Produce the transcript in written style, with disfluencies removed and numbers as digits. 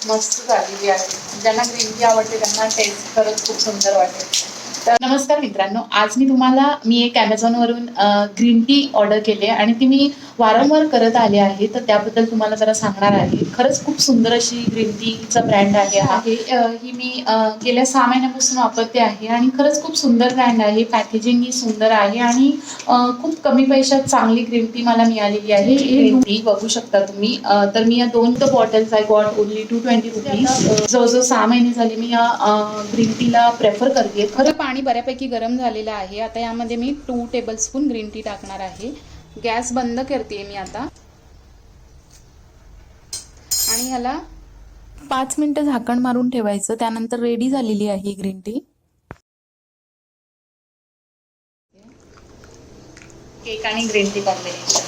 मस्त झालेली आहे. ज्यांना ग्रीन टी आवडते त्यांना टेस्ट खरंच खूप सुंदर वाटेल. तर नमस्कार मित्रांनो, आज मी एक Amazonवरून ग्रीन टी ऑर्डर केली आणि ती मी वारंवार करत आले आहे, तर त्याबद्दल तुम्हाला जरा सांगणार आहे. खरंच खूप सुंदर अशी ग्रीन टीचा ब्रँड आहे हा. ही मी गेल्या 6 महिन्यापासून वापरते आहे आणि खरंच खूप सुंदर ब्रँड आहे. पॅकेजिंगही सुंदर आहे आणि खूप कमी पैशात चांगली ग्रीन टी मला मिळालेली आहे. ग्रीन टी बघू शकता तुम्ही. तर मी या 2 बॉटल्स आय गॉट ओनली ₹220. जवळजवळ 6 महिने झाले मी या ग्रीन टीला प्रेफर करते. खरं पाणी बऱ्यापैकी गरम झालेलं आहे. आता यामध्ये मी 2 टेबलस्पून ग्रीन टी टाकणार आहे. गॅस बंद करते मी आता आणि ह्याला 5 मिनिटं झाकण मारून ठेवायचं. त्यानंतर रेडी झालेली आहे ग्रीन टी. केक आणि ग्रीन टी कॉम्बिनेशन.